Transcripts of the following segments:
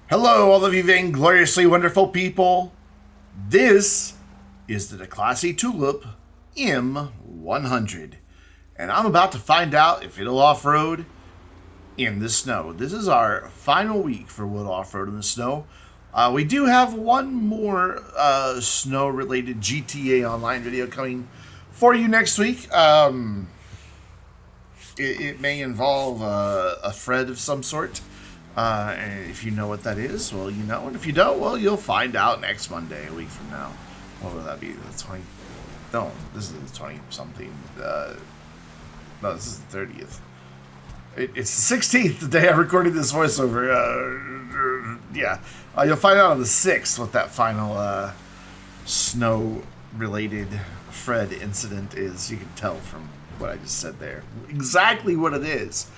Hello, all of you vaingloriously wonderful people. This is the Declasse Tulip M-100. And I'm about to find out if it'll off-road in the snow. This is our final week for Will Off-Road in the snow. We do have one more snow-related GTA Online video coming for you next week. It may involve a thread of some sort. And if you know what that is, well, you know. And if you don't, well, you'll find out next Monday, a week from now. What will that be? The 20? No, this is the 20-something. No, this is the 30th. It's the 16th, the day I'm recording this voiceover. Yeah. You'll find out on the 6th what that final snow-related Fred incident is. You can tell from what I just said there. Exactly what it is.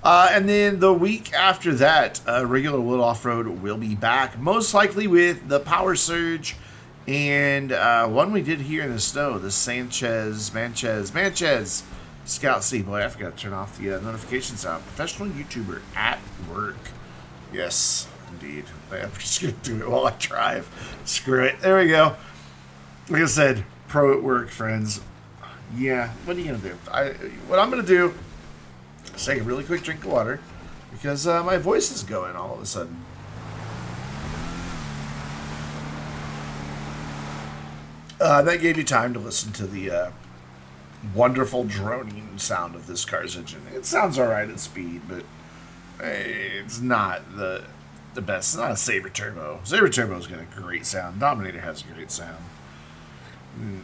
And then the week after that, regular Will Off-Road will be back, most likely with the Power Surge and one we did here in the snow, the Sanchez Scout C. Boy, I forgot to turn off the notification sound. Professional YouTuber at work. Yes, indeed. I'm just going to do it while I drive. Screw it. There we go. Like I said, pro at work, friends. Yeah, what are you going to do? What I'm going to do, let's take a really quick drink of water because my voice is going all of a sudden. That gave you time to listen to the wonderful droning sound of this car's engine. It sounds alright at speed, but it's not the best. It's not a Sabre Turbo. Sabre Turbo's got a great sound. Dominator has a great sound.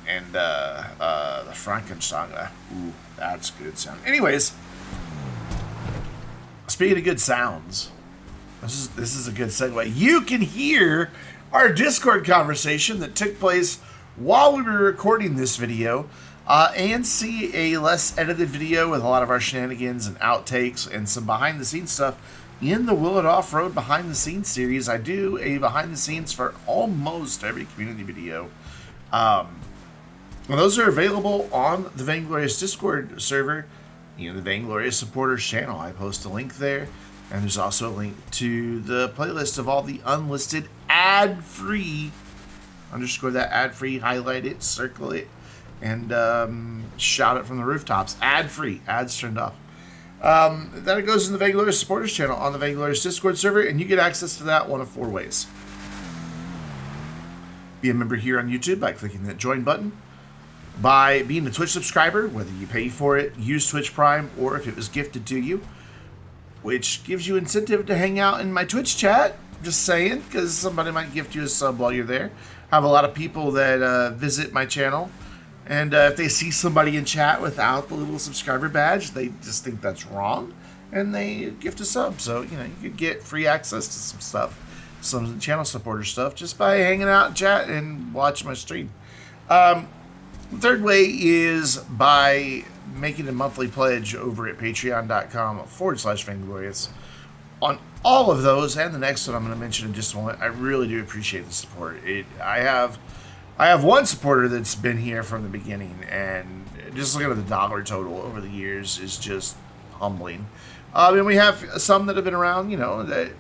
And the Frankenstein, ooh, that's good sound. Anyways, speaking of good sounds, this is a good segue. You can hear our Discord conversation that took place while we were recording this video, and see a less edited video with a lot of our shenanigans and outtakes and some behind the scenes stuff in the Will It Off-Road behind the scenes series. I do a behind the scenes for almost every community video. Those are available on the Vainglorious Discord server. The Vainglorious supporters channel. I post a link there, and there's also a link to the playlist of all the unlisted ad-free, underscore that ad-free, highlight it, circle it, and shout it from the rooftops. Ad-free, ads turned off. Then it goes in the Vainglorious supporters channel on the Vainglorious Discord server, and you get access to that one of 4 ways. Be a member here on YouTube by clicking that join button. By being a Twitch subscriber, whether you pay for it, use Twitch Prime, or if it was gifted to you, which gives you incentive to hang out in my Twitch chat. Just saying, because somebody might gift you a sub while you're there. I have a lot of people that visit my channel, and if they see somebody in chat without the little subscriber badge, they just think that's wrong, and they gift a sub. So, you could get free access to some stuff, some channel supporter stuff, just by hanging out in chat and watching my stream. The third way is by making a monthly pledge over at patreon.com/Vainglorious. On all of those, and the next one I'm going to mention in just a moment, I really do appreciate the support. I have one supporter that's been here from the beginning, and just looking at the dollar total over the years is just humbling. And we have some that have been around, that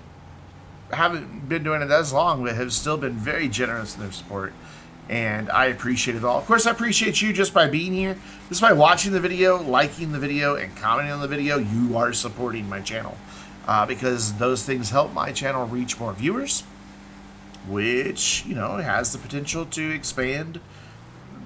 haven't been doing it as long, but have still been very generous in their support. And I appreciate it all. Of course, I appreciate you just by being here. Just by watching the video, liking the video, and commenting on the video. You are supporting my channel. Because those things help my channel reach more viewers. Which, has the potential to expand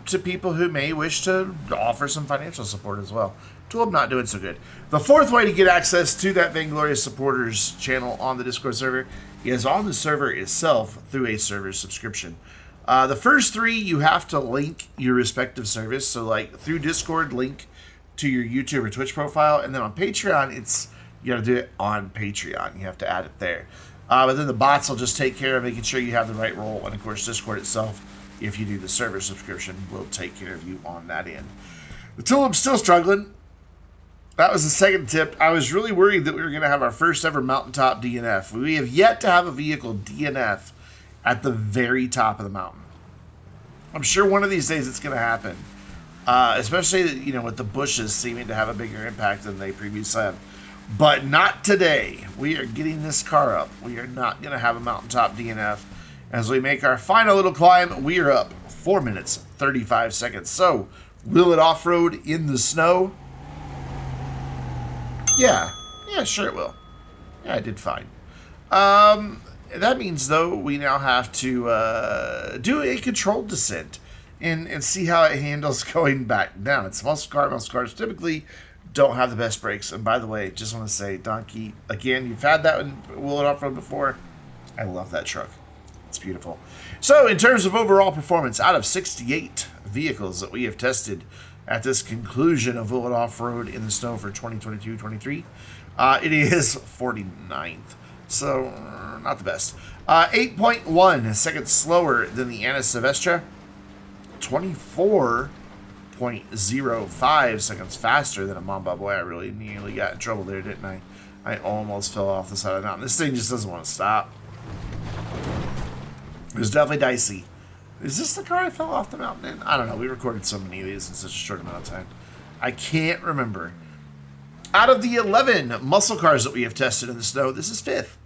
to people who may wish to offer some financial support as well. To them not doing so good. The fourth way to get access to that Vainglorious supporters channel on the Discord server is on the server itself through a server subscription. The first 3, you have to link your respective service. So, like, through Discord, link to your YouTube or Twitch profile. And then on Patreon, you got to do it on Patreon. You have to add it there. But then the bots will just take care of making sure you have the right role. And, of course, Discord itself, if you do the server subscription, will take care of you on that end. The Tulip's still struggling. That was the second tip. I was really worried that we were going to have our first ever mountaintop DNF. We have yet to have a vehicle DNF at the very top of the mountain. I'm sure one of these days it's going to happen. Especially, with the bushes seeming to have a bigger impact than they previously have. But not today. We are getting this car up. We are not going to have a mountaintop DNF. As we make our final little climb, we are up 4 minutes, 35 seconds. So, will it off-road in the snow? Yeah. Yeah, sure it will. Yeah, I did fine. That means, though, we now have to do a controlled descent and see how it handles going back down. It's a muscle car. Muscle cars typically don't have the best brakes. And by the way, just want to say, Donkey, again, you've had that in Will It Off-Road before. I love that truck. It's beautiful. So, in terms of overall performance, out of 68 vehicles that we have tested at this conclusion of Will It Off-Road in the snow for 2022-23, it is 49th. So, not the best. 8.1 seconds slower than the Anna Silvestre. 24.05 seconds faster than a Mamba. Boy, I really nearly got in trouble there, didn't I? I almost fell off the side of the mountain. This thing just doesn't want to stop. It was definitely dicey. Is this the car I fell off the mountain in? I don't know. We recorded so many of these in such a short amount of time. I can't remember. Out of the 11 muscle cars that we have tested in the snow, this is 5th.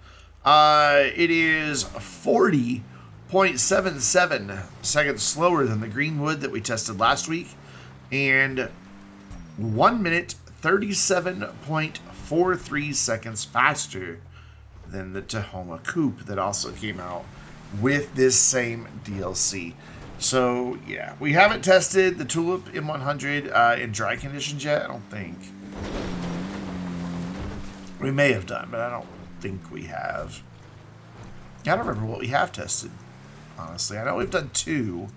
It is 40.77 seconds slower than the Greenwood that we tested last week, and 1 minute 37.43 seconds faster than the Tahoma Coupe that also came out with this same DLC. So, yeah, we haven't tested the Tulip M-100 in dry conditions yet, I don't think. We may have done, but I don't think we have. I don't remember what we have tested, honestly. I know we've done 2,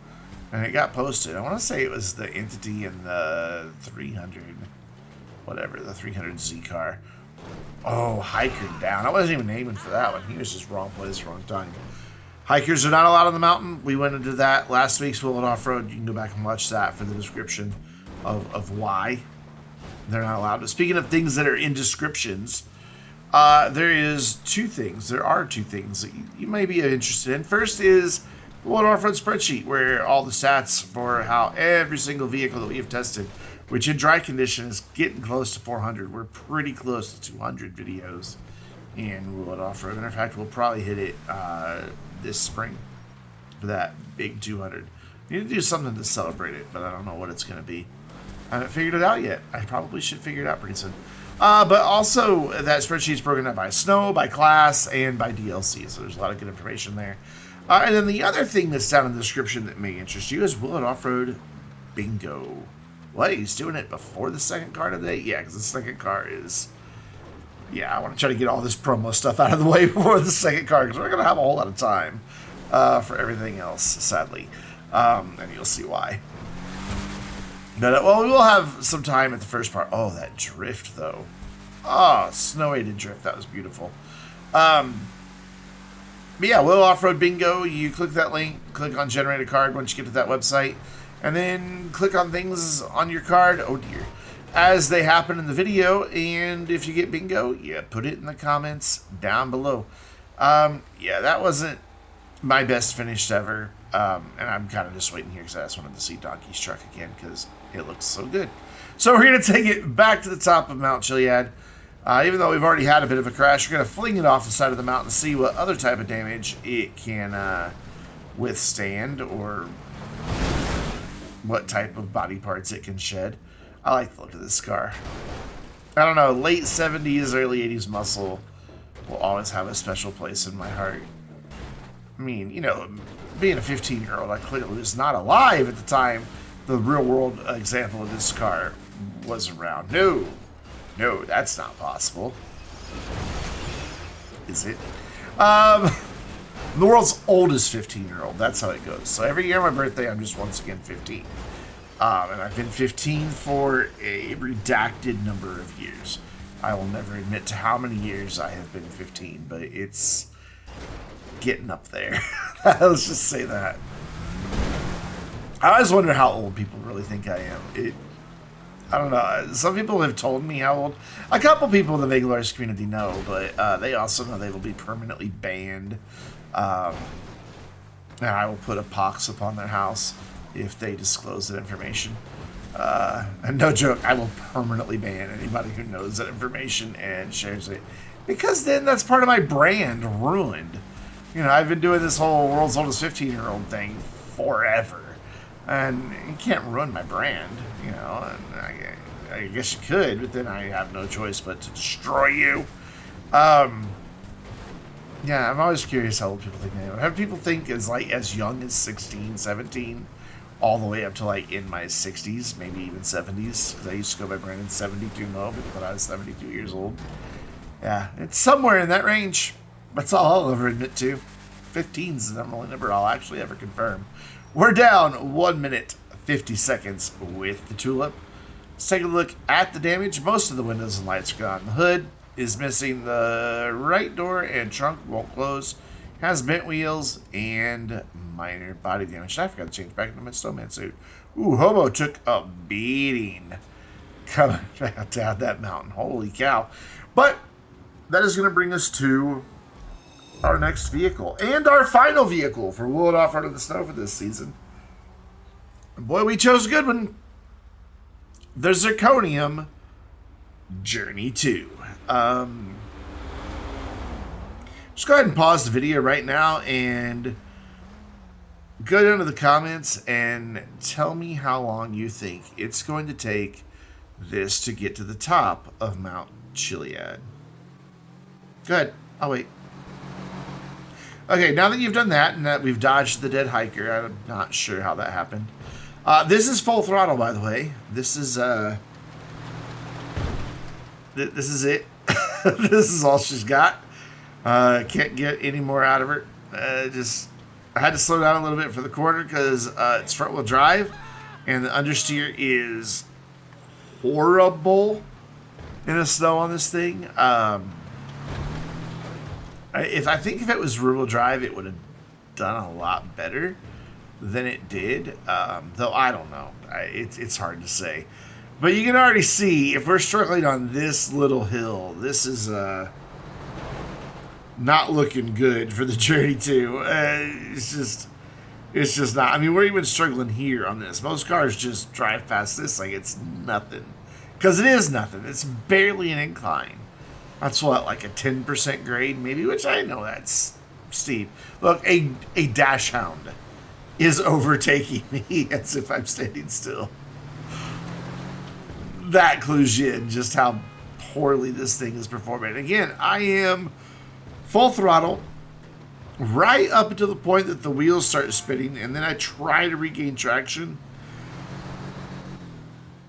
and it got posted. I want to say it was the Entity and the 300, whatever, the 300Z car. Oh, Hiker down. I wasn't even aiming for that one. He was just wrong place, wrong time. Hikers are not allowed on the mountain. We went into that last week's Will It Off-Road. You can go back and watch that for the description of why they're not allowed. But speaking of things that are in descriptions, there are 2 things that you may be interested in. First is the Will It Off-Road spreadsheet, where all the stats for how every single vehicle that we have tested, which in dry condition is getting close to 400. We're pretty close to 200 videos in Will It Off-Road. And in fact, we'll probably hit it this spring for that big 200. We need to do something to celebrate it, but I don't know what it's going to be. I haven't figured it out yet. I probably should figure it out pretty soon. But also, that spreadsheet is broken up by snow, by class, and by DLC. So there's a lot of good information there. And then the other thing that's down in the description that may interest you is Will It Off-Road Bingo. What? He's doing it before the second car today? Yeah, because the second car is... Yeah, I want to try to get all this promo stuff out of the way before the second car, because we're going to have a whole lot of time for everything else, sadly. And you'll see why. But, well, we will have some time at the first part. Oh, that drift, though. Oh, snow-aided drift. That was beautiful. But yeah, Will Off-Road Bingo. You click that link, click on Generate a Card once you get to that website, and then click on things on your card. Oh, dear. As they happen in the video, and if you get bingo, yeah, put it in the comments down below. Yeah, that wasn't my best finish ever, and I'm kind of just waiting here because I just wanted to see Donkey's truck again because it looks so good. So we're going to take it back to the top of Mount Chiliad. Even though we've already had a bit of a crash, we're going to fling it off the side of the mountain to see what other type of damage it can withstand, or what type of body parts it can shed. I like the look of this car. I don't know, late 70s, early 80s muscle will always have a special place in my heart. I mean, you know, being a 15-year-old, I clearly was not alive at the time the real-world example of this car was around. No, that's not possible. Is it? The world's oldest 15-year-old. That's how it goes. So every year on my birthday, I'm just once again 15. And I've been 15 for a redacted number of years. I will never admit to how many years I have been 15, but it's getting up there. Let's just say that. I always wonder how old people really think I am. I don't know. Some people have told me how old. A couple people in the Vainglorious community know, but they also know they will be permanently banned. And I will put a pox upon their house if they disclose that information. And no joke, I will permanently ban anybody who knows that information and shares it. Because then that's part of my brand ruined. You know, I've been doing this whole world's oldest 15-year-old thing forever. And you can't ruin my brand, you know. And I guess you could, but then I have no choice but to destroy you. Yeah, I'm always curious how old people think I am. How people think as young as 16, 17, all the way up to like in my 60s, maybe even 70s. Because I used to go by Brandon 72 Mo, people thought I was 72 years old. Yeah, it's somewhere in that range. That's all I'll ever admit to. 15 is the only number I'll actually ever confirm. We're down 1 minute, 50 seconds with the Tulip. Let's take a look at the damage. Most of the windows and lights are gone. The hood is missing. The right door and trunk won't close. Has bent wheels and minor body damage. I forgot to change back into my snowman suit. Ooh, Hobo took a beating coming down that mountain. Holy cow. But that is going to bring us to our next vehicle. And our final vehicle for Will It Off-Road in the Snow for this season. And boy, we chose a good one. The Zirconium Journey 2. Just go ahead and pause the video right now and go down to the comments and tell me how long you think it's going to take this to get to the top of Mount Chiliad. Go ahead. I'll wait. Okay, now that you've done that and that we've dodged the dead hiker, I'm not sure how that happened. This is full throttle, by the way. This is this is it. This is all she's got. Can't get any more out of her. I had to slow down a little bit for the corner because it's front wheel drive, and the understeer is horrible in the snow on this thing. I think if it was rear wheel drive, it would have done a lot better than it did. Though I don't know. It's hard to say. But you can already see if we're struggling on this little hill, this is not looking good for the Journey 2. It's just not. I mean, we're even struggling here on this. Most cars just drive past this like it's nothing. Because it is nothing. It's barely an incline. That's what, like a 10% grade maybe, which I know that's steep. Look, a dash hound is overtaking me as if I'm standing still. That clues you in just how poorly this thing is performing. Again, I am full throttle right up until the point that the wheels start spinning, and then I try to regain traction.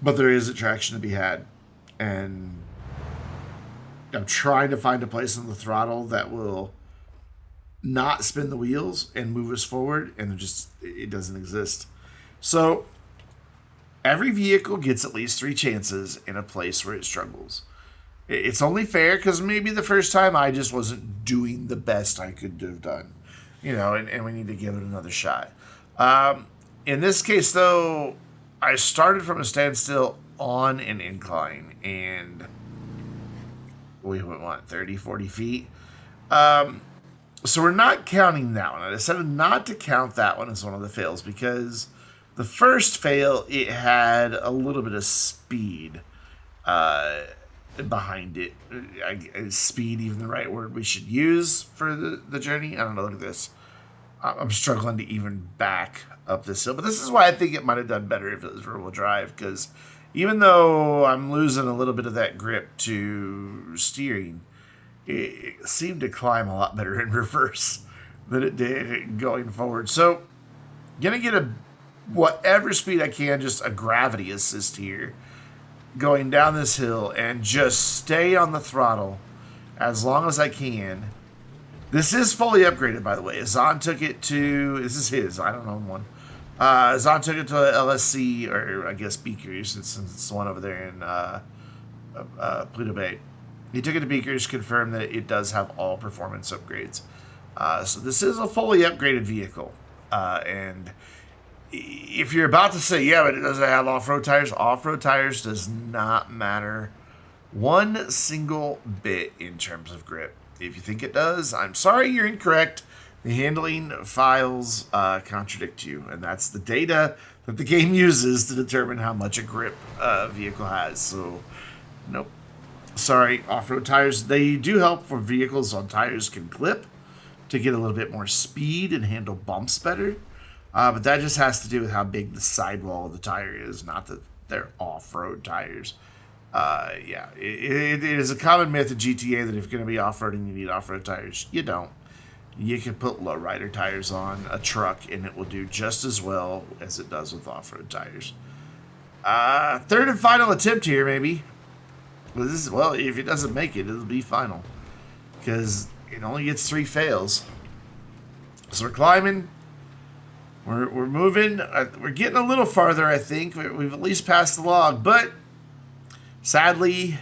But there isn't traction to be had. And I'm trying to find a place on the throttle that will not spin the wheels and move us forward, and it doesn't exist. So every vehicle gets at least 3 chances in a place where it struggles. It's only fair because maybe the first time I just wasn't doing the best I could have done, you know, and we need to give it another shot. In this case, though, I started from a standstill on an incline, and we went, 30, 40 feet? So we're not counting that one. I decided not to count that one as one of the fails because the first fail, it had a little bit of speed behind it. Is speed even the right word we should use for the journey? I don't know. Look at this. I'm struggling to even back up this hill. But this is why I think it might have done better if it was rear-wheel drive. Because even though I'm losing a little bit of that grip to steering, it seemed to climb a lot better in reverse than it did going forward. So, going to get whatever speed I can, just a gravity assist here, going down this hill and just stay on the throttle as long as I can. This is fully upgraded, by the way. Zahn took it to, this is his, I don't own one. Zahn took it to LSC, or I guess Beakers, since it's the one over there in Pluto Bay. He took it to Beakers, confirmed that it does have all performance upgrades. So this is a fully upgraded vehicle. And if you're about to say, yeah, but it doesn't have off-road tires does not matter one single bit in terms of grip. If you think it does, I'm sorry, you're incorrect. The handling files contradict you, and that's the data that the game uses to determine how much a grip a vehicle has. So, nope. Sorry, off-road tires. They do help for vehicles on tires can clip to get a little bit more speed and handle bumps better. But that just has to do with how big the sidewall of the tire is, not that they're off-road tires. Yeah, it is a common myth in GTA that if you're going to be off-roading, you need off-road tires. You don't. You can put lowrider tires on a truck, and it will do just as well as it does with off-road tires. Third and final attempt here, maybe. Well, if it doesn't make it, it'll be final. Because it only gets 3 fails. So we're climbing. We're moving. We're getting a little farther, I think. We've at least passed the log. But, sadly,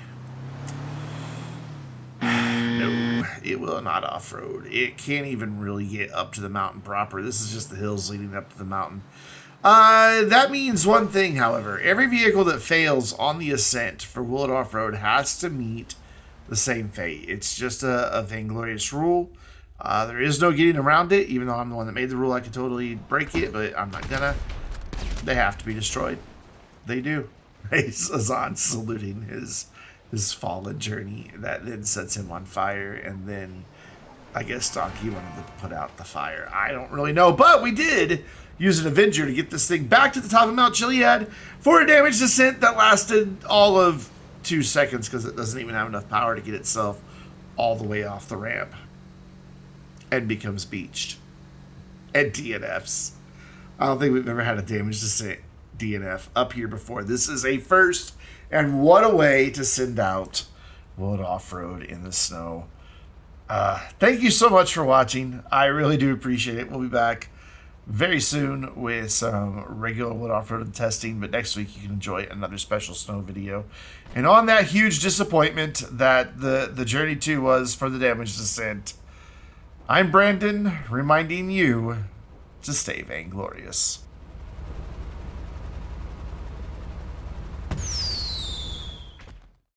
no, it will not off-road. It can't even really get up to the mountain proper. This is just the hills leading up to the mountain. That means one thing, however. Every vehicle that fails on the ascent for Will It Off-Road has to meet the same fate. It's just a Vainglorious rule. There is no getting around it, even though I'm the one that made the rule. I could totally break it, but I'm not gonna. They have to be destroyed. They do. Azan saluting his fallen journey. That then sets him on fire, and then I guess Donkey wanted to put out the fire. I don't really know, but we did use an Avenger to get this thing back to the top of Mount Chiliad for a damage descent that lasted all of 2 seconds because it doesn't even have enough power to get itself all the way off the ramp and becomes beached and DNFs. I don't think we've ever had a damage descent DNF up here before. This is a first, and what a way to send out Will It Off-Road in the snow. Thank you so much for watching. I really do appreciate it. We'll be back very soon with some regular Will It Off-Road testing, but next week you can enjoy another special snow video. And on that huge disappointment that the Journey 2 was for the damage descent, I'm Brandon, reminding you to stay vainglorious.